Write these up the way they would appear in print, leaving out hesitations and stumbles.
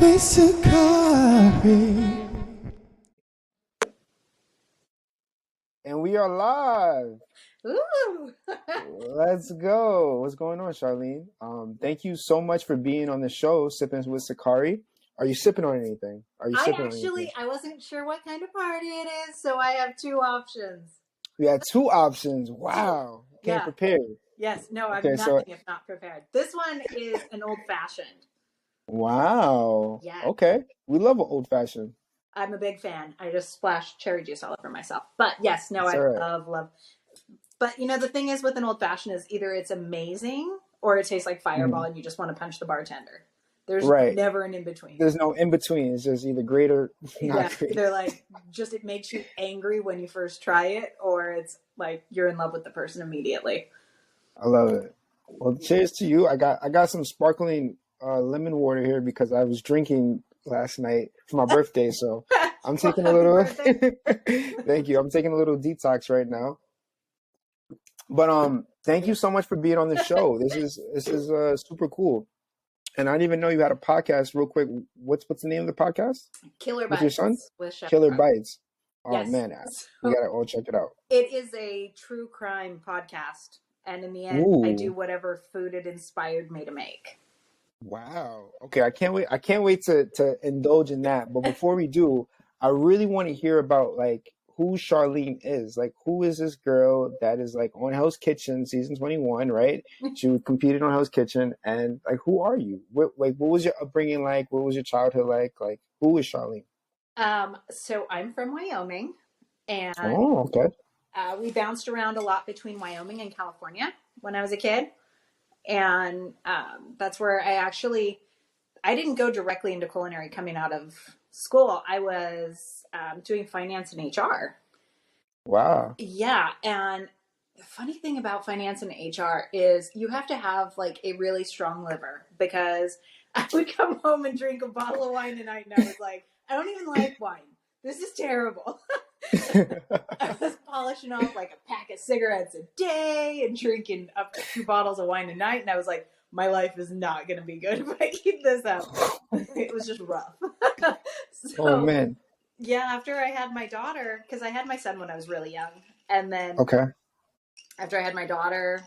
Sakari. And we are live. Ooh. Let's go. What's going on, Charlene? Thank you so much for being on the show, Sipping with Sakari. Are you sipping on anything? I wasn't sure what kind of party it is, so I have two options. We had two options. Wow. Came Yeah. prepared. Yes. No, I'm Okay, nothing if not prepared. This one is an old fashioned. Wow. Yeah. Okay. We love an old fashioned. I'm a big fan. I just splashed cherry juice all over myself. But yes, no, It's I all right. love. But the thing is with an old fashioned is either it's amazing or it tastes like Fireball and you just want to punch the bartender. There's Right. never an in between. There's no in between. It's just either great or not great. Either like just it makes you angry when you first try it, or it's like you're in love with the person immediately. I love it. Well, cheers to you. I got some sparkling lemon water here because I was drinking last night for my birthday. So I'm taking a little. Thank you. I'm taking a little detox right now. But thank you so much for being on the show. This is super cool. And I didn't even know you had a podcast. Real quick, what's the name of the podcast? Killer With Bites. your son? With Sherman. Killer Bites. Oh Yes. man, we gotta all check it out. It is a true crime podcast, and in the end, I do whatever food it inspired me to make. Wow. Okay, I can't wait. I can't wait to indulge in that. But before we do, I really want to hear about like who Charlene is. Like, who is this girl that is like on Hell's Kitchen season 21, right? She competed on Hell's Kitchen, and like, who are you? What was your upbringing like? What was your childhood like? Like, who is Charlene? So I'm from Wyoming, and okay. We bounced around a lot between Wyoming and California when I was a kid, and that's where I didn't go directly into culinary coming out of school. I was doing finance and HR. Wow. Yeah, and the funny thing about finance and HR is you have to have like a really strong liver, because I would come home and drink a bottle of wine a night, and I was like, I don't even like wine. This is terrible. I was polishing off like a pack of cigarettes a day and drinking up to 2 bottles of wine a night, and I was like, my life is not going to be good if I keep this up. It was just rough. Oh man. Yeah, after I had my daughter, because I had my son when I was really young, and then after I had my daughter,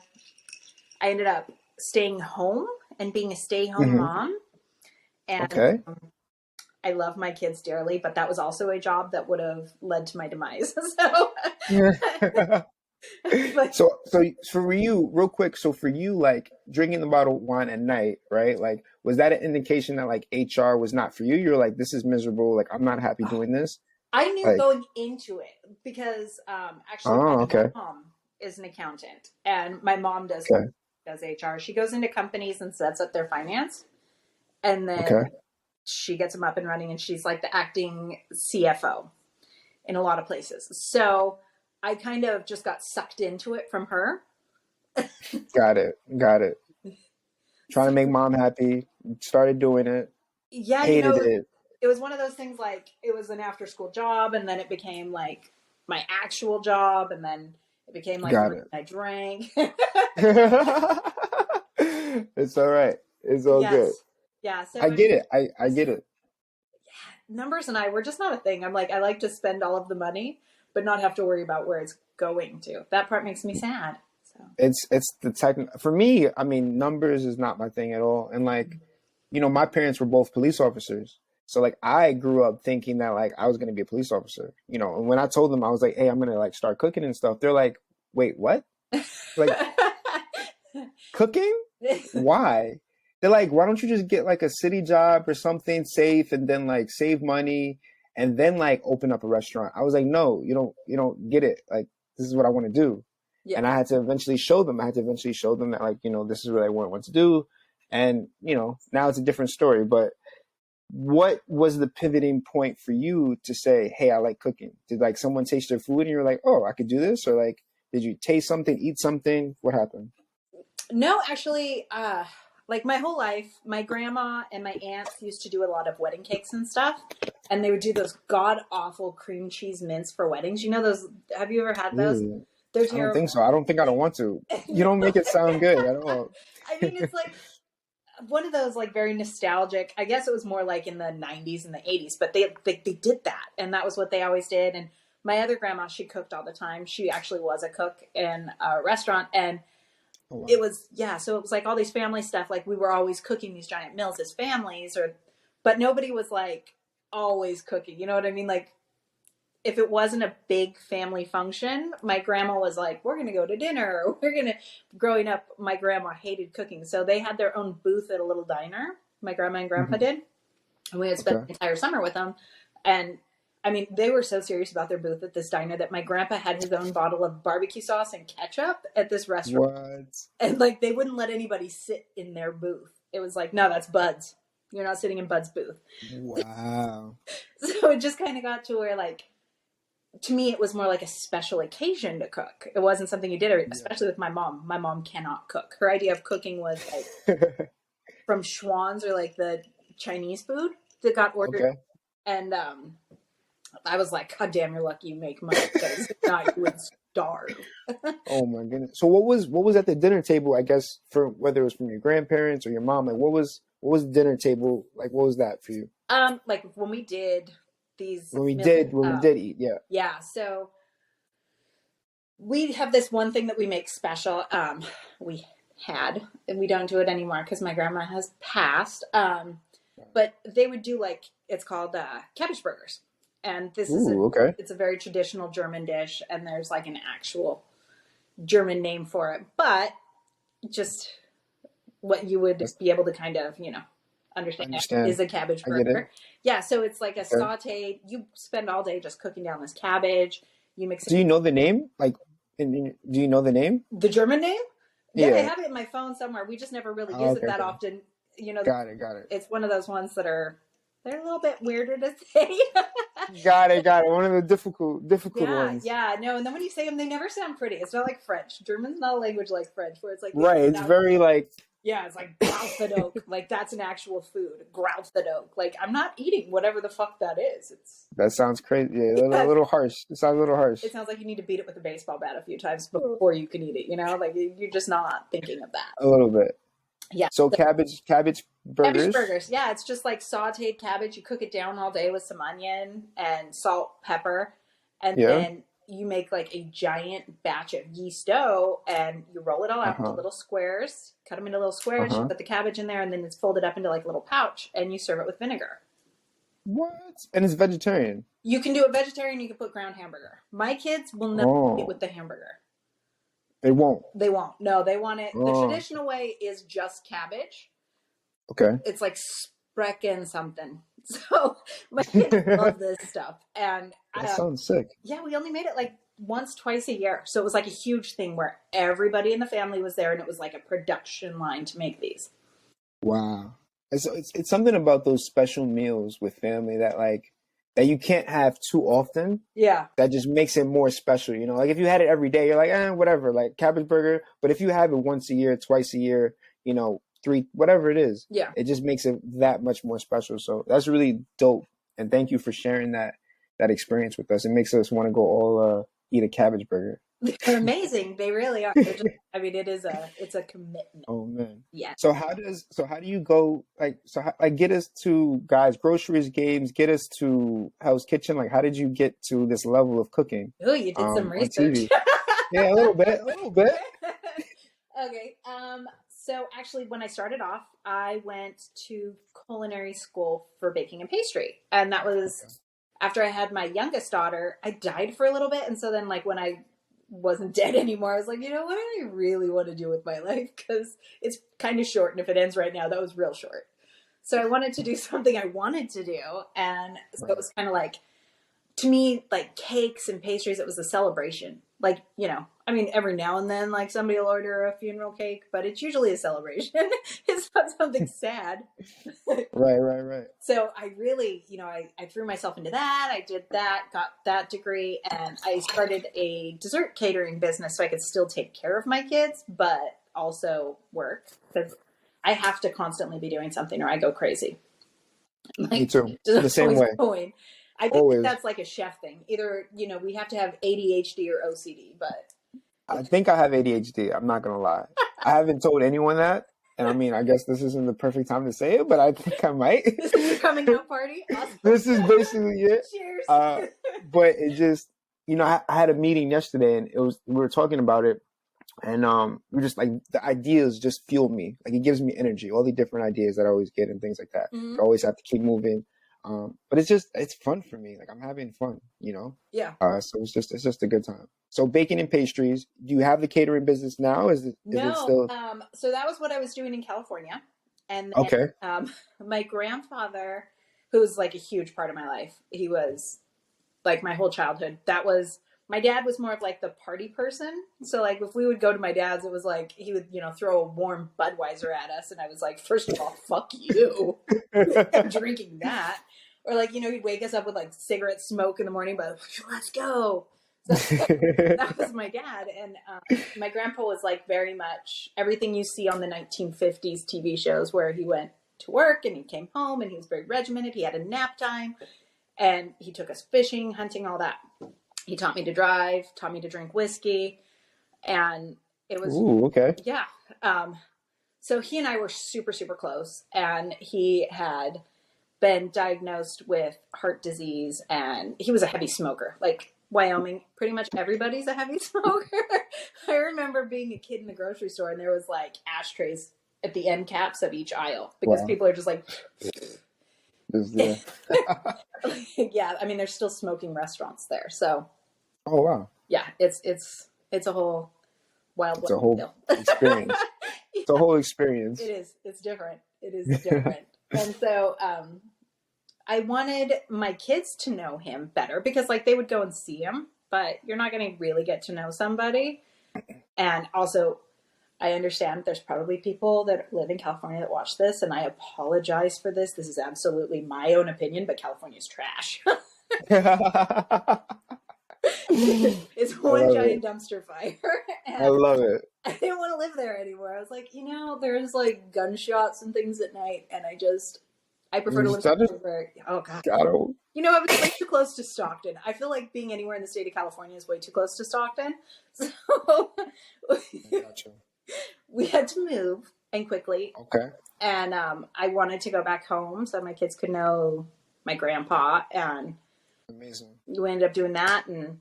I ended up staying home and being a stay-home mom. And I love my kids dearly, but that was also a job that would have led to my demise. So for you, real quick, so for you, like drinking the bottle of wine at night, right? Like, was that an indication that like HR was not for you? You're like, this is miserable. Like, I'm not happy doing this. I knew going into it because actually my mom is an accountant, and my mom does HR. She goes into companies and sets up their finance, and then she gets them up and running, and she's like the acting CFO in a lot of places. So I kind of just got sucked into it from her. Got it. Trying to make mom happy. Started doing it. Yeah. Hated it. It was one of those things like it was an after school job, and then it became like my actual job, and then it became like I drank. It's all right. It's all good. Yeah. So I get it. I get it. Yeah. Numbers and I were just not a thing. I'm like, I like to spend all of the money, but not have to worry about where it's going to. That part makes me sad. So it's the type for me. I mean, numbers is not my thing at all. And like, my parents were both police officers, so like I grew up thinking that like I was gonna be a police officer. And when I told them I was like, hey, I'm gonna like start cooking and stuff, they're like, wait, what? Like cooking? Why? They're like, why don't you just get like a city job or something safe and then like save money and then like open up a restaurant? I was like, no, you don't get it. Like, this is what I want to do. Yeah. And I had to eventually show them. That like, this is what I want to do. And, now it's a different story. But what was the pivoting point for you to say, hey, I like cooking? Did like someone taste your food and you're like, oh, I could do this? Or like, did you taste something, eat something? What happened? No, actually, like my whole life, my grandma and my aunts used to do a lot of wedding cakes and stuff. And they would do those god-awful cream cheese mints for weddings. You know those? Have you ever had those? They're terrible. I don't think so. I don't want to. You don't make it sound good at all. I mean, it's like, one of those like very nostalgic. I guess it was more like in the 90s and the 80s, but they did that, and that was what they always did. And my other grandma, she cooked all the time. She actually was a cook in a restaurant, and Oh, wow. it was, yeah. So it was like all these family stuff. Like we were always cooking these giant meals as families, but nobody was like always cooking. You know what I mean? Like if it wasn't a big family function, my grandma was like, we're going to go to dinner. Or growing up, my grandma hated cooking. So they had their own booth at a little diner. My grandma and grandpa did. And we had spent the entire summer with them. And I mean, they were so serious about their booth at this diner that my grandpa had his own bottle of barbecue sauce and ketchup at this restaurant. What? And like, they wouldn't let anybody sit in their booth. It was like, no, that's Bud's. You're not sitting in Bud's booth. Wow. So it just kind of got to where like, to me, it was more like a special occasion to cook. It wasn't something you did, especially with my mom. My mom cannot cook. Her idea of cooking was like from Schwann's or like the Chinese food that got ordered. Okay. And I was like, God damn, you're lucky you make money, because if not, you would starve. Oh my goodness. So what was at the dinner table, I guess, for whether it was from your grandparents or your mom, like what was the dinner table like? What was that for you? Like when we did these We did eat, yeah. Yeah, so we have this one thing that we make special. We had, and we don't do it anymore because my grandma has passed. But they would do like, it's called cabbage burgers. And this is it's a very traditional German dish, and there's like an actual German name for it. But just what you would be able to kind of, understand is a cabbage burger. Yeah, so it's like a sauteed. You spend all day just cooking down this cabbage. You mix it. Do you know the name? Like, do you know the name? The German name? Yeah, I have it in my phone somewhere. We just never really use it that often. Got it. It's one of those ones that they're a little bit weirder to say. Got it. One of the difficult ones. Yeah, no. And then when you say them, they never sound pretty. It's not like French. German's not a language like French, where it's like right. It's very like. Yeah, it's like Graufedook. Like that's an actual food. Graufedook. Like I'm not eating whatever the fuck that is. That sounds crazy. Yeah, a little harsh. It sounds a little harsh. It sounds like you need to beat it with a baseball bat a few times before you can eat it. Like you're just not thinking of that. A little bit. Yeah. So cabbage burgers. Cabbage burgers. Yeah, it's just like sauteed cabbage. You cook it down all day with some onion and salt, pepper, and then you make like a giant batch of yeast dough, and you roll it all out into little squares. Cut them into little squares. You put the cabbage in there, and then it's folded up into like a little pouch, and you serve it with vinegar. What? And it's vegetarian. You can do it vegetarian. You can put ground hamburger. My kids will never eat with the hamburger. They won't. No, they want it. The traditional way is just cabbage. Okay. It's like sprechen something. So my kids love this stuff. And that sounds sick. Yeah, we only made it like once, twice a year. So it was like a huge thing where everybody in the family was there, and it was like a production line to make these. Wow. It's something about those special meals with family that you can't have too often. Yeah. That just makes it more special. Like if you had it every day, you're like, whatever, like cabbage burger. But if you have it once a year, twice a year, 3, whatever it is, it just makes it that much more special. So that's really dope. And thank you for sharing that experience with us. It makes us want to go all eat a cabbage burger. They're amazing. They really are. It's a commitment. Oh man. Yeah. So how do you go get us to guys groceries, games, get us to Hell's Kitchen? Like how did you get to this level of cooking? Oh, you did some research. Yeah, a little bit. Okay. So actually when I started off, I went to culinary school for baking and pastry. And that was after I had my youngest daughter. I died for a little bit. And so then when I wasn't dead anymore, I was like, what do I really want to do with my life? Because it's kind of short. And if it ends right now, that was real short. So I wanted to do something I wanted to do. And so it was kind of like, to me, like cakes and pastries, it was a celebration. Every now and then, somebody will order a funeral cake, but it's usually a celebration. It's not something sad. Right. So I really, I threw myself into that. I did that, got that degree, and I started a dessert catering business so I could still take care of my kids, but also work, because I have to constantly be doing something or I go crazy. Me too. The same way. Going. I think that's like a chef thing. Either, we have to have ADHD or OCD, but... I think I have ADHD. I'm not going to lie. I haven't told anyone that, And I mean, I guess this isn't the perfect time to say it, but I think I might. This is your coming out party? Awesome. This is basically it. Cheers. But it just, I had a meeting yesterday, and we were talking about it, and we're just like, the ideas just fuel me. Like, it gives me energy. All the different ideas that I always get and things like that. Mhm. I always have to keep moving. But it's fun for me. Like, I'm having fun, Yeah. So it's just a good time. So baking and pastries. Do you have the catering business now? Is it still? So that was what I was doing in California. And then, Okay. my grandfather, who was like a huge part of my life, he was like my whole childhood. My dad was more of like the party person. So like if we would go to my dad's, it was like he would, throw a warm Budweiser at us. And I was like, first of all, fuck you. I'm drinking that. Or like, he'd wake us up with like cigarette smoke in the morning, but let's go. So that was my dad. And my grandpa was like very much everything you see on the 1950s TV shows, where he went to work and he came home and he was very regimented. He had a nap time and he took us fishing, hunting, all that. He taught me to drive, taught me to drink whiskey. And it was, Ooh, okay. Yeah. So he and I were super, super close, and he had been diagnosed with heart disease, and he was a heavy smoker. Like, Wyoming, pretty much everybody's a heavy smoker. I remember being a kid in the grocery store, and there was like ashtrays at the end caps of each aisle, because people are just like, yeah. I mean, there's still smoking restaurants there. So, oh wow, yeah, it's a whole wild. It's a whole experience. Yeah. It's a whole experience. It is. It's different. It is different. And so, I wanted my kids to know him better, because like they would go and see him, but you're not going to really get to know somebody. And also, I understand there's probably people that live in California that watch this, and I apologize for this. This is absolutely my own opinion, but California's trash. It's one giant dumpster fire. I love it. I didn't want to live there anymore. I was like, there's like gunshots and things at night, and I prefer to live somewhere. Oh God. I was way too close to Stockton. I feel like being anywhere in the state of California is way too close to Stockton. So we had to move, and quickly. Okay. And I wanted to go back home so my kids could know my grandpa, and amazing. We ended up doing that, and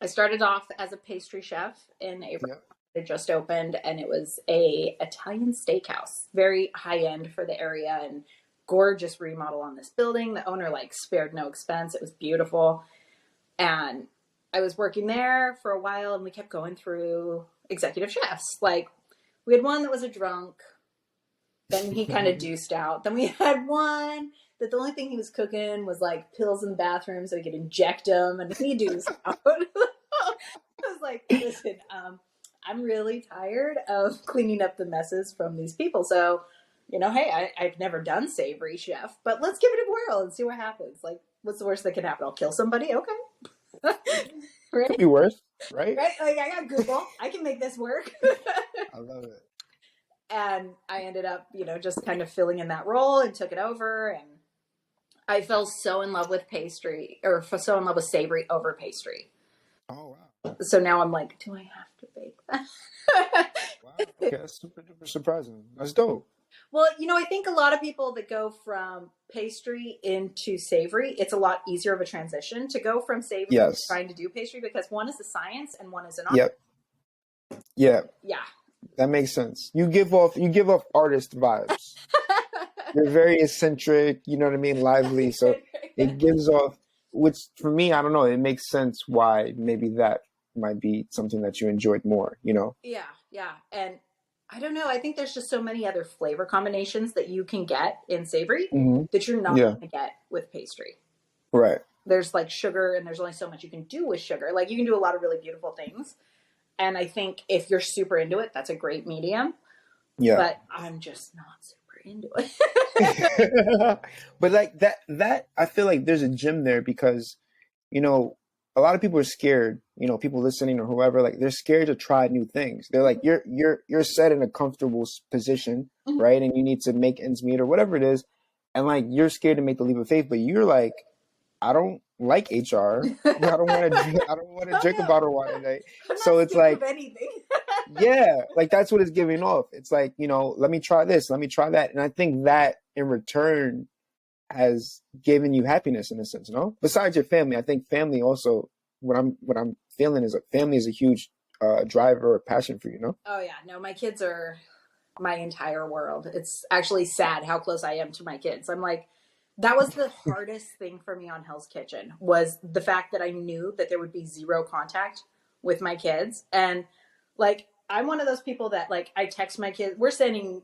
I started off as a pastry chef in April. Yep. It just opened, and it was a Italian steakhouse, very high end for the area, and gorgeous remodel on this building. The owner spared no expense. It was beautiful. And I was working there for a while, and we kept going through executive chefs. Like, we had one that was a drunk, then he kind of deuced out. Then we had one that the only thing he was cooking was like pills in the bathroom so he could inject them, and he deuced out. I was like, listen, I'm really tired of cleaning up the messes from these people. So, hey, I've never done savory chef, but let's give it a whirl and see what happens. Like, what's the worst that can happen? I'll kill somebody. Okay. Right? Could be worse, right? Right? Like, I got Google. I can make this work. I love it. And I ended up, just kind of filling in that role and took it over. And I fell so in love with pastry, or so in love with savory over pastry. Oh, wow. So now I'm like, do I have to bake that? Wow. Okay, that's super duper surprising. That's dope. Well, I think a lot of people that go from pastry into savory, it's a lot easier of a transition to go from savory to trying to do pastry, because one is a science and one is an art. Yep. Yeah. Yeah. That makes sense. You give off artist vibes. You're very eccentric, you know what I mean? Lively. So it gives off, which for me, I don't know, it makes sense why maybe that might be something that you enjoyed more, Yeah. Yeah. And I don't know. I think there's just so many other flavor combinations that you can get in savory that you're not going to get with pastry. Right. There's like sugar, and there's only so much you can do with sugar. Like, you can do a lot of really beautiful things. And I think if you're super into it, that's a great medium. Yeah. But I'm just not super into it. But like that I feel like there's a gem there, because, a lot of people are scared, people listening or whoever, like, they're scared to try new things. They're like, you're set in a comfortable position, right? And you need to make ends meet or whatever it is. And like, you're scared to make the leap of faith, but you're like, I don't like HR. I don't want to drink a bottle of wine today. So it's like, Yeah, like that's what it's giving off. It's like, let me try this, let me try that. And I think that in return has given you happiness in a sense, Besides your family, I think family also, what I'm feeling is that family is a huge driver or passion for you, Oh yeah, no, my kids are my entire world. It's actually sad how close I am to my kids. I'm like, that was the hardest thing for me on Hell's Kitchen, was the fact that I knew that there would be zero contact with my kids. And like, I'm one of those people that like, I text my kids, we're sending,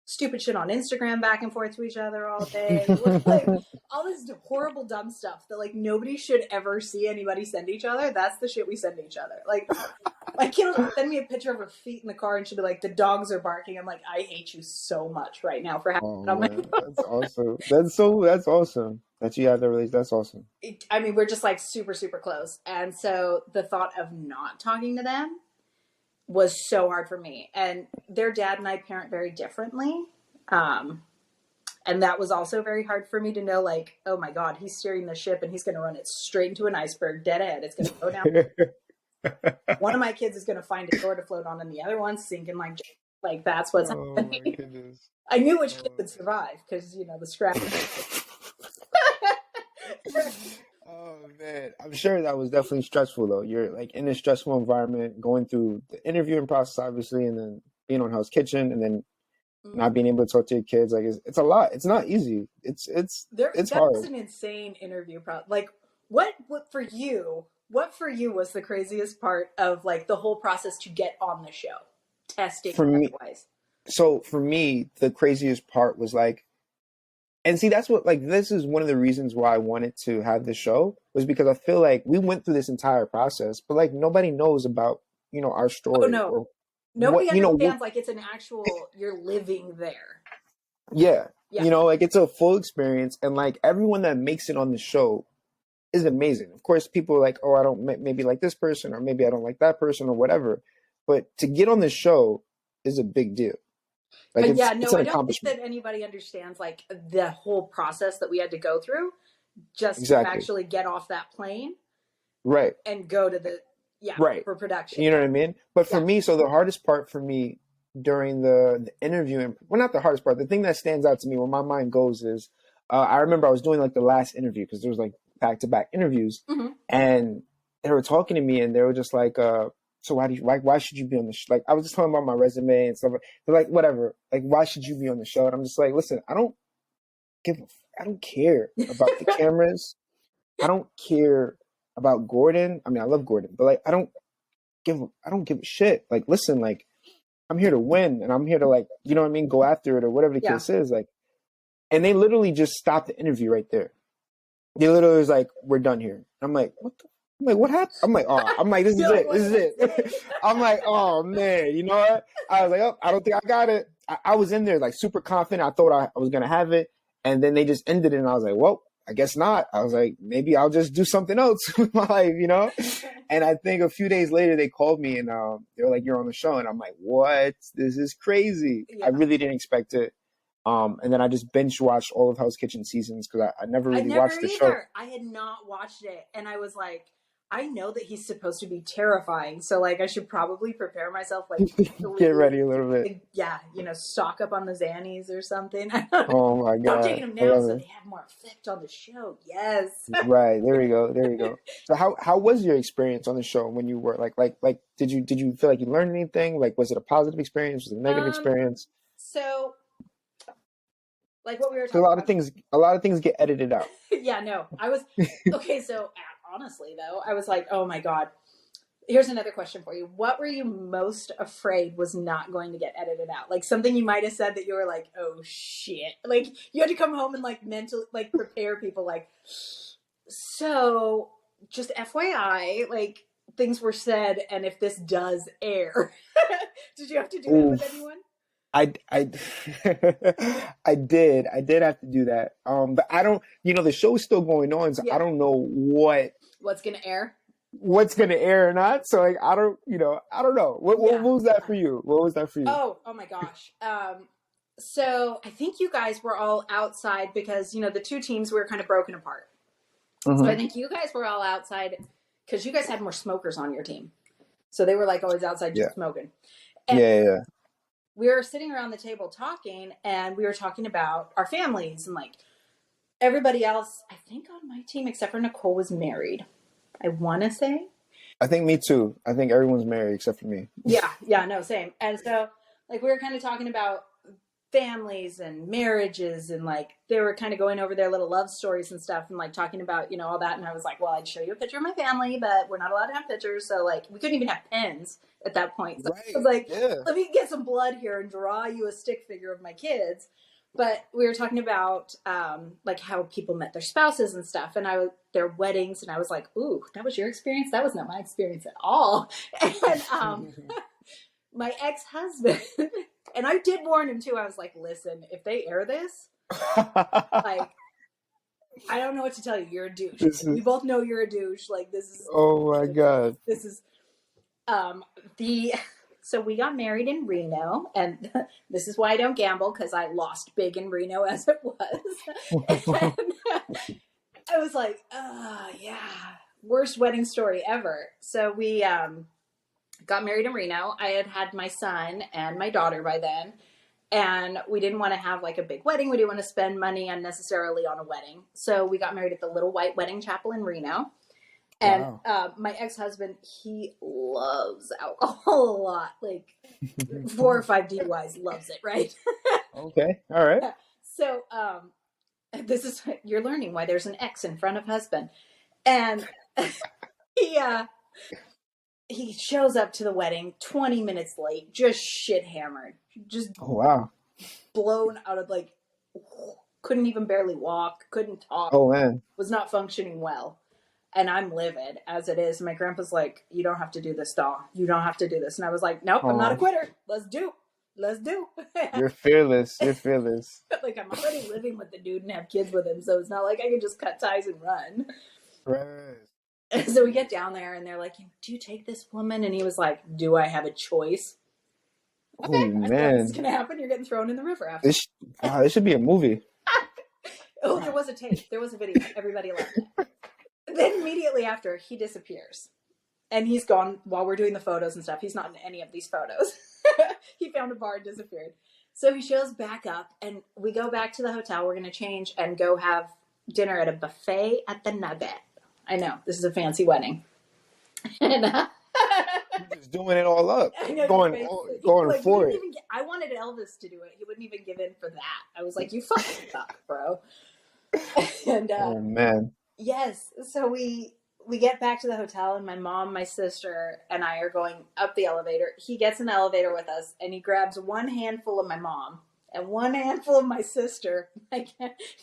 stupid shit on Instagram back and forth to each other all day. We're like, all this horrible dumb stuff that like nobody should ever see anybody send each other. That's the shit we send each other. Like, my kid will send me a picture of her feet in the car and she'll be like, the dogs are barking. I'm like, I hate you so much right now for having Oh it on my man, phone. that's awesome. That's awesome that you have that release. That's awesome. I mean, we're just like super, super close. And so the thought of not talking to them was so hard for me. And their dad and I parent very differently. And that was also very hard for me to know, like, oh my God, he's steering the ship and he's going to run it straight into an iceberg, dead ahead. It's going to go down. One of my kids is going to find a door to float on and the other one's sinking like that's what's Oh my happening. goodness. I knew which kid would survive because, the scrap. Oh man, I'm sure that was definitely stressful though. You're like in a stressful environment, going through the interviewing process, obviously, and then being on Hell's Kitchen, and then not being able to talk to your kids. Like it's a lot. It's not easy. It's That hard. was an insane interview. Like, what for you? What for you was the craziest part of like the whole process to get on the show, testing For me, otherwise? so for me, the craziest part was like, and see, that's what like this is one of the reasons why I wanted to have the show, was because I feel like we went through this entire process, but like nobody knows about our Oh story no, or nobody what understands. Like it's an actual. You're living there. Yeah. Yeah. Like it's a full experience, and like everyone that makes it on the show is amazing. Of course, people are like, oh, I don't maybe like this person, or maybe I don't like that person, or whatever. But to get on the show is a big deal. Like it's Yeah, it's no, an I don't think accomplishment. that anybody understands like the whole process that we had to go through just to Exactly. actually get off that plane Right. and go to Right. for production. You know what I mean? But for Yeah. me, so the hardest part for me during the interviewing, well, not the hardest part, the thing that stands out to me where my mind goes is, I remember I was doing like the last interview because there was like back-to-back interviews, Mhm. and they were talking to me and they were just like, so why should you be on the show? Like I was just talking about my resume and stuff. They're like, whatever, like why should you be on the show? And I'm just like, listen, I don't care about the cameras. I don't care about Gordon. I mean, I love Gordon, but like I don't give a shit. Like, listen, like I'm here to win, and I'm here to like, you know what I mean, go after it or whatever the Yeah. case is. Like, and they literally just stopped the interview right there. They literally was like, "We're done here." I'm like, "What the?" I'm like, "What happened?" I'm like, "Oh," I'm like, "This is You're like, it. what This is did I it." say? I'm like, "Oh man," you know what? I was like, "Oh, I don't think I got it." I was in there like super confident. I thought I was gonna have it, and then they just ended it, and I was like, "Well, I guess not." I was like, "Maybe I'll just do something else with my life," And I think a few days later they called me and they were like, "You're on the show," and I'm like, "What? This is crazy." Yeah. I really didn't expect it. And then I just binge watched all of Hell's Kitchen seasons because I never really watched the show. I had not watched it, and I was like, I know that he's supposed to be terrifying, so like I should probably prepare myself, like Get ready a little bit. like, yeah, stock up on the Xannies or something. Oh my I'm god! taking them I now love so it. they have more effect on the show. Yes. Right, there we go. There we go. So how was your experience on the show when you were like did you feel like you learned anything? Like was it a positive experience? Was it a negative experience? So like what we were 'Cause a talking lot of about. things get edited out. Yeah, no, I was okay. So honestly, though, I was like, oh my God. Here's another question for you. What were you most afraid was not going to get edited out? Like something you might have said that you were like, oh shit. Like you had to come home and like mentally like prepare people like, so just FYI, like things were said and if this does air. Did you have to do that with anyone? I I did have to do that. But I don't, the show is still going on, so Yeah. I don't know What's gonna air. what's gonna air or not. So like I don't know. What was that for you? What was that for you? Oh my gosh. So I think you guys were all outside because the two teams were kind of broken apart. Mhm. So I think you guys were all outside because you guys had more smokers on your team. So they were like always outside just Yeah. smoking. Yeah. And Yeah. we were sitting around the table talking, and we were talking about our families, and like everybody else, I think on my team, except for Nicole, was married. I want to say. I think me too. I think everyone's married except for me. Yeah, no, same. And so, like, we were kind of talking about families and marriages, and like they were kind of going over their little love stories and stuff, and like talking about, all that. And I was like, well, I'd show you a picture of my family, but we're not allowed to have pictures. So, like, we couldn't even have pens at that point. So I Right. was like, Yeah. let me get some blood here and draw you a stick figure of my kids. But we were talking about like how people met their spouses and stuff, and their weddings, and I was like, ooh, that was your experience? That was not my experience at all. And my ex-husband, and I did warn him too. I was like, listen, if they air this, like, I don't know what to tell you. You're a douche. We both know you're a douche. Like, this is. Oh my God. This is So we got married in Reno, and this is why I don't gamble, because I lost big in Reno as it was. And I was like, yeah, worst wedding story ever. So we got married in Reno. I had my son and my daughter by then, and we didn't want to have like a big wedding. We didn't want to spend money unnecessarily on a wedding. So we got married at the Little White Wedding Chapel in Reno. And my ex-husband, he loves alcohol a lot, like 4 or 5 DUIs, loves it, right? Okay, all right. So you're learning why there's an X in front of husband. And he shows up to the wedding 20 minutes late, just shit hammered, just blown out of, like, couldn't even barely walk, couldn't talk. Oh man, was not functioning well. And I'm livid as it is. My grandpa's like, you don't have to do this, doll. You don't have to do this. And I was like, nope, I'm not a quitter. Let's do. You're fearless. Like, I'm already living with the dude and have kids with him, so it's not like I can just cut ties and run. Right. And so we get down there, and they're like, do you take this woman? And he was like, do I have a choice? Okay, oh man, this is gonna happen. You're getting thrown in the river after. This should be a movie. Oh, there was a tape. There was a video. Everybody loved it. Then immediately after, he disappears. And he's gone while we're doing the photos and stuff. He's not in any of these photos. He found a bar and disappeared. So he shows back up, and we go back to the hotel. We're going to change and go have dinner at a buffet at the Nugget. I know, this is a fancy wedding. And You're just doing it all up. I know, going like, for it. I wanted Elvis to do it. He wouldn't even give in for that. I was like, you fucking suck, bro. And oh man. yes, so we get back to the hotel, and my mom, my sister, and I are going up the elevator. He gets in the elevator with us, and he grabs one handful of my mom and one handful of my sister, like,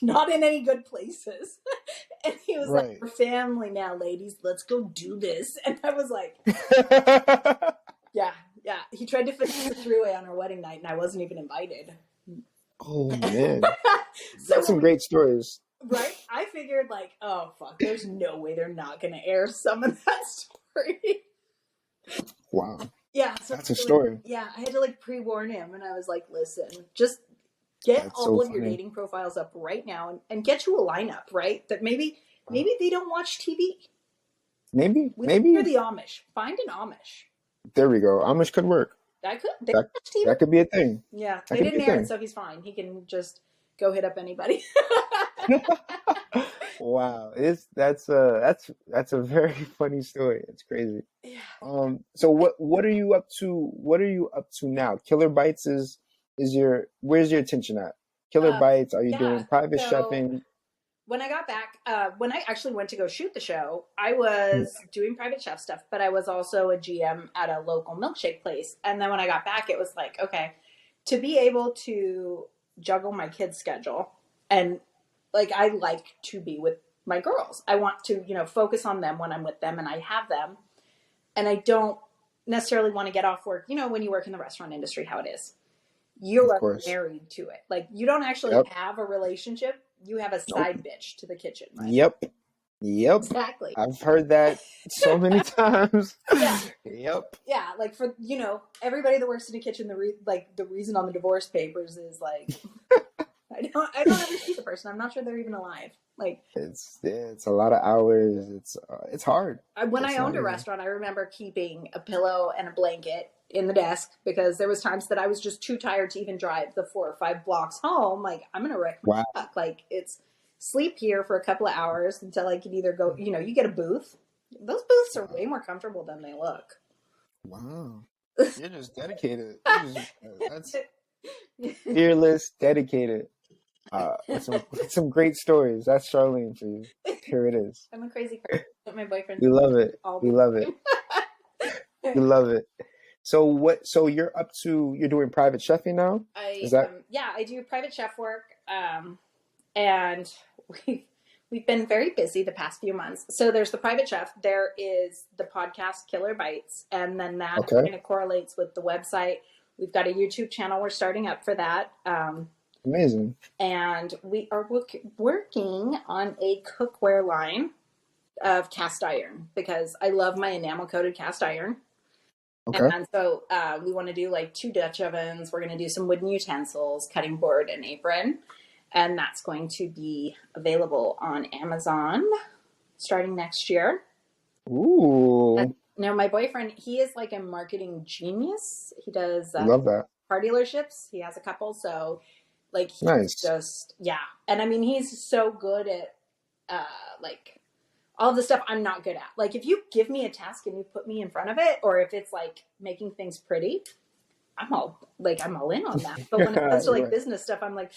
not in any good places. And he was like, we're family now, ladies. Let's go do this. And I was like, yeah. He tried to finish the three-way on our wedding night, and I wasn't even invited. Oh, man. So that's some great stories. Right? I figured, like, oh, fuck, there's no way they're not going to air some of that story. Wow. Yeah. So that's a story. Yeah, I had to, like, pre-warn him, and I was like, listen, just get all of your dating profiles up right now and get you a lineup, right? That maybe they don't watch TV. Maybe. You're the Amish. Find an Amish. There we go. Amish could work. That could be a thing. Yeah. They didn't air it, so he's fine. He can just go hit up anybody. Wow, that's a very funny story. It's crazy. Yeah. So what are you up to? What are you up to now? Killer Bites is where's your attention at? Killer Bites. Are you doing private chefing? When I got back, when I actually went to go shoot the show, I was doing private chef stuff, but I was also a GM at a local milkshake place. And then when I got back, it was like, okay, to be able to juggle my kids' schedule, and like, I like to be with my girls. I want to, focus on them when I'm with them and I have them. And I don't necessarily want to get off work. When you work in the restaurant industry, how it is. You're married to it. Like, you don't actually have a relationship. You have a side bitch to the kitchen. Right? Yep. Exactly. I've heard that so many times. Yeah. Yep. Yeah. Like, for, everybody that works in the kitchen, the reason on the divorce papers is like, I don't ever see the person. I'm not sure they're even alive. Like, It's a lot of hours. It's hard. when I It's not owned a easy. restaurant, I remember keeping a pillow and a blanket in the desk because there was times that I was just too tired to even drive the 4 or 5 blocks home. Like, I'm gonna wreck my Wow. truck. Like, it's sleep here for a couple of hours until I can either go. You get a booth. Those booths are way more comfortable than they look. Wow. You're just dedicated. That's fearless, dedicated. With some great stories. That's Charlene for you. Here it is. I'm a crazy person. But my boyfriend. We love it. All We the love it. We love it. So you're doing private chefing now? Is that I do private chef work, and we've been very busy the past few months. So there's the private chef, there is the podcast Killer Bites, and then that okay? kind of correlates with the website. We've got a YouTube channel we're starting up for that. Amazing. And we are working on a cookware line of cast iron because I love my enamel coated cast iron. Okay. And so we want to do like 2 Dutch ovens. We're going to do some wooden utensils, cutting board, and apron. And that's going to be available on Amazon starting next year. Ooh. Now, my boyfriend, he is like a marketing genius. He does Love that. car dealerships. He has a couple. So, like, he's Nice. just, yeah. And I mean, he's so good at, like, all the stuff I'm not good at. Like, if you give me a task and you put me in front of it, or if it's like making things pretty, I'm all in on that. But when it comes to like Right. business stuff, I'm like,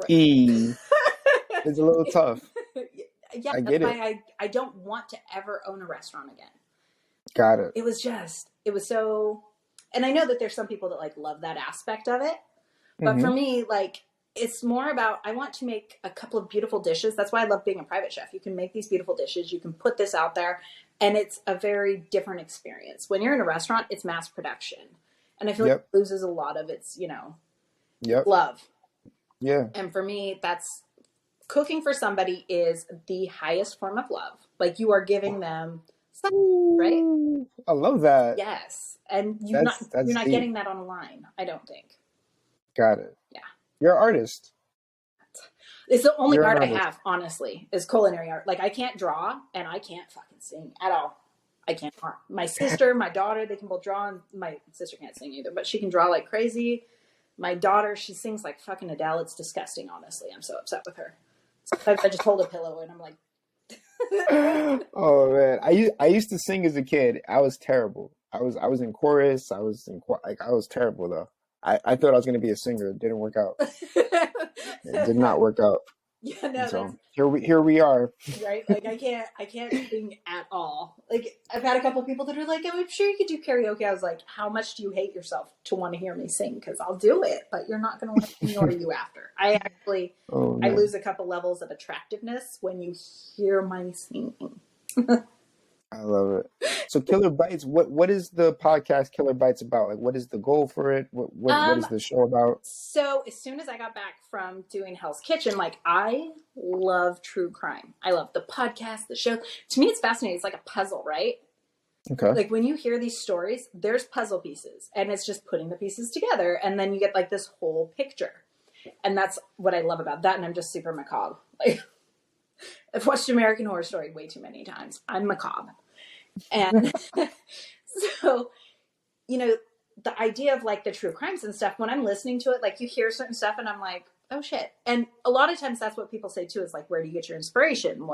It's a little tough. Yeah, I get that's why I don't want to ever own a restaurant again. Got it. It was so, and I know that there's some people that like love that aspect of it, but for me, like, it's more about, I want to make a couple of beautiful dishes. That's why I love being a private chef. You can make these beautiful dishes. You can put this out there, and it's a very different experience. When you're in a restaurant, it's mass production. And I feel like it loses a lot of its, love. Yeah. And for me, that's cooking for somebody is the highest form of love. Like, you are giving them something, right? I love that. Yes. And you're not getting that online, I don't think. Got it. Yeah. You're an artist. It's the only art I have, honestly, is culinary art. Like, I can't draw and I can't fucking sing at all. I can't draw. My sister, my daughter, they can both draw, and my sister can't sing either, but she can draw like crazy. My daughter, she sings like fucking Adele. It's disgusting, honestly. I'm so upset with her. Sometimes I just hold a pillow and I'm like, oh man, I used to sing as a kid. I was terrible. I was in chorus. I was terrible though. I thought I was going to be a singer. It didn't work out. It did not work out. Yeah, no. So here we are. Right? Like, I can't sing at all. Like, I've had a couple of people that are like, "Oh, I'm sure you could do karaoke." I was like, "How much do you hate yourself to want to hear me sing? Because I'll do it, but you're not going to let me order you after." I actually, I lose a couple levels of attractiveness when you hear my singing. I love it. So Killer Bites, what is the podcast Killer Bites about? Like, what is the goal for it? What is the show about? So as soon as I got back from doing Hell's Kitchen, like, I love true crime. I love the podcast, the show. To me, it's fascinating. It's like a puzzle, right? Okay. Like, when you hear these stories, there's puzzle pieces, and it's just putting the pieces together, and then you get like this whole picture. And that's what I love about that. And I'm just super macabre. Like, I've watched American Horror Story way too many times. I'm macabre. And so, the idea of like the true crimes and stuff, when I'm listening to it, like, you hear certain stuff and I'm like, oh shit. And a lot of times that's what people say too, is like, where do you get your inspiration?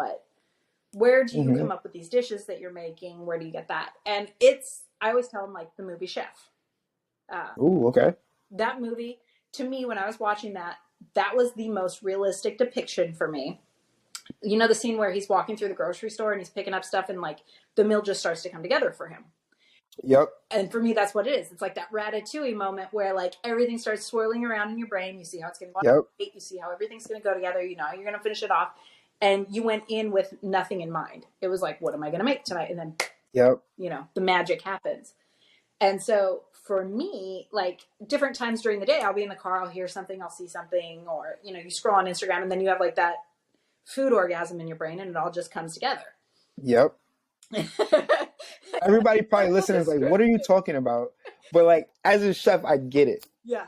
Where do you come up with these dishes that you're making? Where do you get that? And I always tell them, like, the movie Chef. Ooh, okay. That movie, to me, when I was watching that was the most realistic depiction for me. You know, the scene where he's walking through the grocery store and he's picking up stuff and like the meal just starts to come together for him. Yep. And for me, that's what it is. It's like that Ratatouille moment where like everything starts swirling around in your brain. You see how it's going to go. Yep. You see how everything's going to go together. You know, you're going to finish it off. And you went in with nothing in mind. It was like, what am I going to make tonight? And then, the magic happens. And so for me, like, different times during the day, I'll be in the car, I'll hear something, I'll see something, or, you scroll on Instagram and then you have like that food orgasm in your brain and it all just comes together. Yep. Everybody probably listening is like, what are you talking about? But like, as a chef, I get it. Yeah.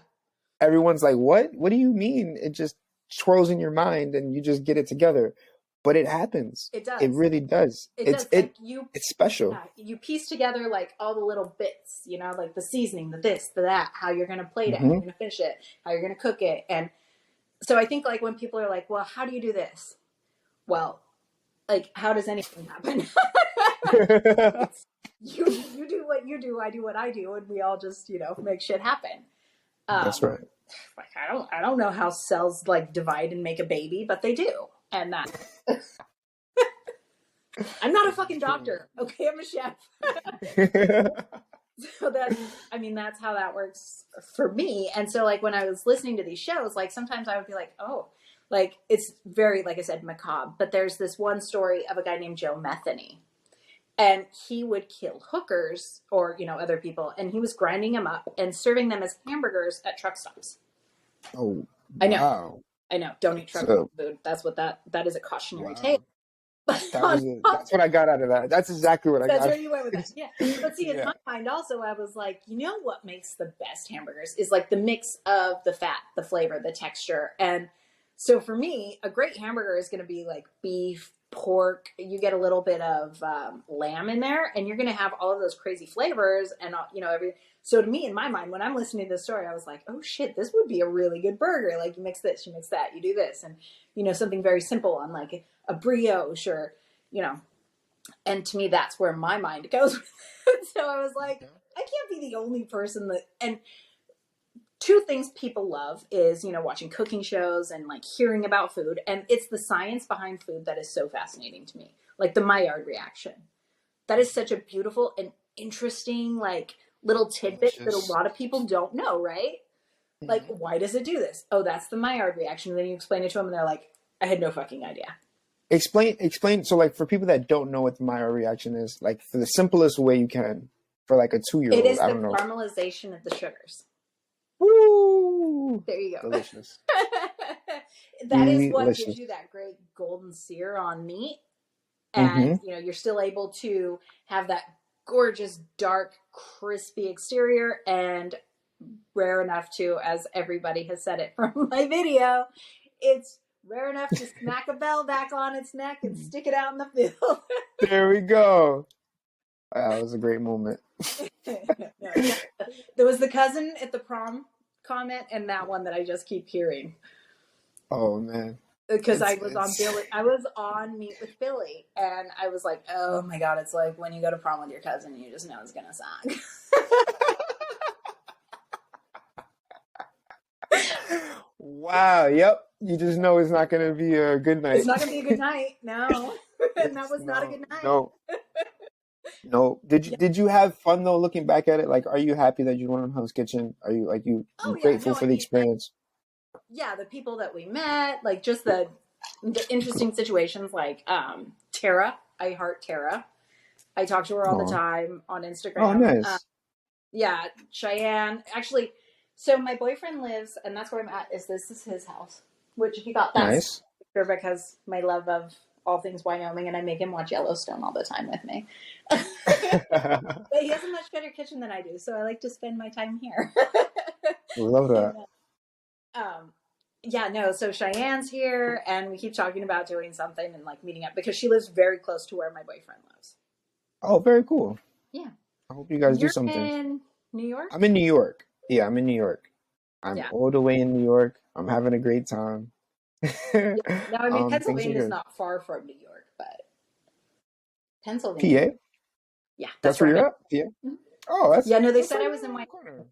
everyone's like, what? What do you mean? It just swirls in your mind and you just get it together. But it happens. It It does. really does. It does. Like you, It's special. yeah, you piece together like all the little bits, you know, like the seasoning, the this, the that, how you're going to plate it, how Hmm. you're going to finish it, how you're going to cook it. And so I think like when people are like, well, how do you do this? Well, like, how does anything happen? you do what you do, I do what I do, and we all just, you know, make shit happen. That's right. Like I don't know how cells like divide and make a baby, but they do. And that I'm not a fucking doctor. Okay, I'm a chef. So that's how that works for me. And so like when I was listening to these shows, like sometimes I would be like, oh, like it's very, like I said, macabre. But there's this one story of a guy named Joe Metheny. And he would kill hookers or, you know, other people. And he was grinding them up and serving them as hamburgers at truck stops. Oh, I know. wow. I know. Don't eat truck food. That's what that is, a cautionary tale. That's what I got out of that. That's exactly what I got. That's where you went with that. Yeah. But see, in my mind also, I was like, you know what makes the best hamburgers is like the mix of the fat, the flavor, the texture. And so for me, a great hamburger is going to be like beef, pork. You get a little bit of lamb in there, and you're going to have all of those crazy flavors and, you know, everything. So to me, in my mind, when I'm listening to this story, I was like, oh shit, this would be a really good burger. Like you mix this, you mix that, you do this. And, you know, something very simple on like a brioche or, you know, and to me, that's where my mind goes. So I was like, I can't be the only person that, and two things people love is, you know, watching cooking shows and like hearing about food. And it's the science behind food that is so fascinating to me. Like the Maillard reaction. That is such a beautiful and interesting, like little tidbit that a lot of people don't know, right? Like, why does it do this? Oh, that's the Maillard reaction. And then you explain it to them and they're like, I had no fucking idea. Explain. So like for people that don't know what the Maillard reaction is, like for the simplest way you can, for like a 2-year-old, it is I don't know. Caramelization of the sugars. Woo! There you go. Delicious. That is what gives you that great golden sear on meat. And, you know, you're still able to have that gorgeous, dark, crispy exterior, and rare enough to, as everybody has said it from my video, it's rare enough to smack a bell back on its neck and stick it out in the field. There we go. That was a great moment. There was the cousin at the prom comment and that one that I just keep hearing. Oh man. Because I was on Meet with Billy, and I was like, oh my God, it's like when you go to prom with your cousin, you just know it's gonna suck. Wow, yep. You just know it's not gonna be a good night. It's not gonna be a good night, no. And that was not a good night. No. Did you have fun though, looking back at it? Like, are you happy that you went on Hell's Kitchen? Are you like grateful for the experience? Yeah, the people that we met, like just the interesting situations, like Tara. I heart Tara. I talk to her all the time on Instagram. Oh, nice. Yeah, Cheyenne. Actually, so my boyfriend lives, and that's where I'm at. This is his house, which he got that nice because my love of all things Wyoming, and I make him watch Yellowstone all the time with me. But he has a much better kitchen than I do, so I like to spend my time here. Love that. Yeah, no, so Cheyenne's here, and we keep talking about doing something and like meeting up because she lives very close to where my boyfriend lives. Oh, very cool. Yeah. I hope you guys do something. You're in New York? I'm in New York. Yeah, I'm in New York. I'm all the way in New York. I'm having a great time. No, I mean, Pennsylvania is not far from New York, but Pennsylvania. PA? Yeah. That's where you're at? PA? Mm-hmm. Oh, that's... Yeah, no, they said I was in my corner.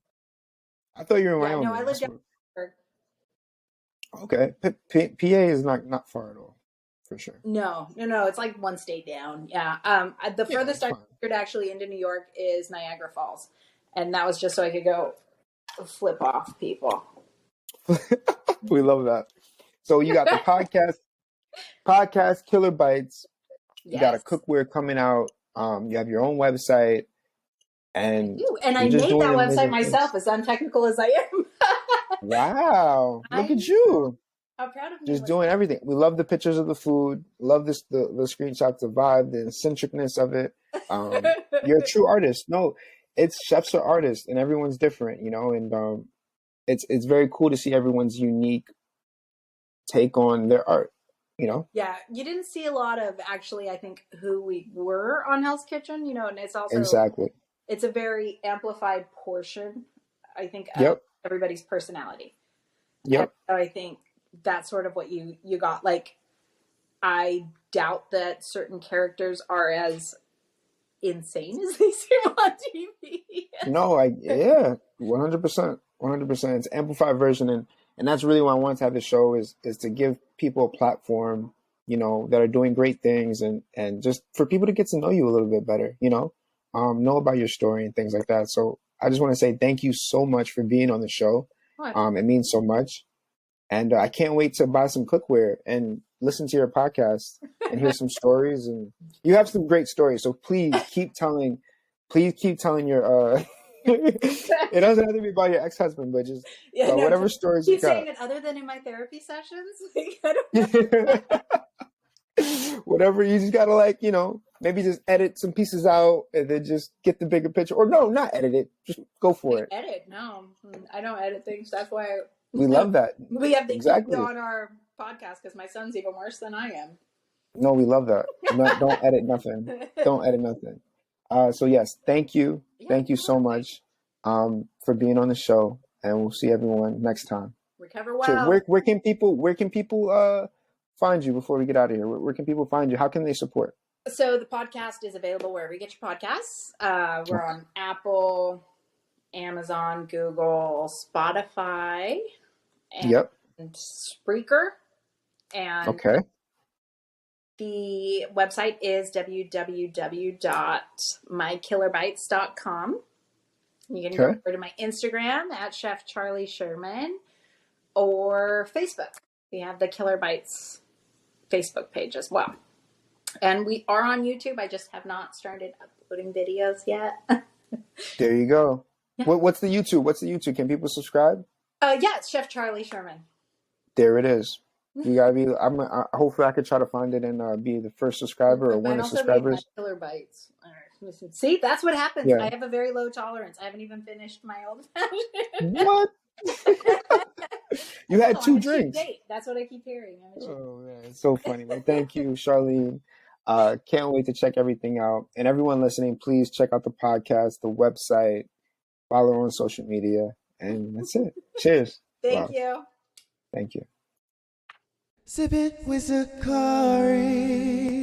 I thought you were in Wyoming. No, I lived down there. Okay. PA is not far at all, for sure. No. It's like one state down. Yeah. The furthest I could actually into New York is Niagara Falls. And that was just so I could go flip off people. We love that. So you got the podcast Killer Bites. You got a cookware coming out. You have your own website. And I made that website myself, as untechnical as I am. Wow. Look at you. I'm proud of me. Just doing everything. We love the pictures of the food. Love the screenshots, the vibe, the eccentricness of it. You're a true artist. No, it's chefs are artists and everyone's different, you know, and it's very cool to see everyone's unique take on their art, you know? Yeah, you didn't see a lot of actually, I think, who we were on Hell's Kitchen, you know, and it's also, Exactly. it's a very amplified portion, I think, of Yep. everybody's personality. And Yep. so I think that's sort of what you got. Like, I doubt that certain characters are as insane as they seem on TV. No, yeah, 100%, 100%. It's an amplified version, and that's really why I wanted to have the show is to give people a platform, you know, that are doing great things, and just for people to get to know you a little bit better, you know about your story and things like that. So I just want to say thank you so much for being on the show. What? It means so much, and I can't wait to buy some cookware and listen to your podcast and hear some stories. And you have some great stories, so please keep telling. Please keep telling your. It doesn't have to be about your ex-husband, but just Yeah, no, whatever stories you keep got. saying it other than in my therapy sessions. Like, I don't know. Whatever, you just gotta, like, you know, maybe just edit some pieces out and then just get the bigger picture. Or no, not edit it. Just go for it. Edit? No, I don't edit things. That's why We love that. we have the Exactly. kids on our podcast because my son's even worse than I am. No, we love that. No, don't edit nothing. Don't edit nothing. So yes, thank you. Thank you so much for being on the show, and we'll see everyone next time. Recover So well. where can people find you before we get out of here? Where can people find you? How can they support? So the podcast is available wherever you get your podcasts. We're on Apple, Amazon, Google, Spotify, and Yep. Spreaker. And Okay. the website is www.mykillerbites.com. You can go Okay. over to my Instagram at Chef Charlie Sherman or Facebook. We have the Killer Bites Facebook page as well. And we are on YouTube. I just have not started uploading videos yet. There you go. Yeah. What's the YouTube? What's the YouTube? Can people subscribe? Yeah, it's Chef Charlie Sherman. There it is. You gotta be. Hopefully, I could try to find it and be the first subscriber or one of the subscribers. Killer Bites. All right, see, that's what happens. Yeah. I have a very low tolerance. I haven't even finished my old fashioned. What? You had 2 drinks. That's what I keep hearing. Oh man, it's so funny. Well, thank you, Charlene. Can't wait to check everything out. And everyone listening, please check out the podcast, the website, follow her on social media, and that's it. Cheers. Thank you. Thank you. Sipping with Zakari.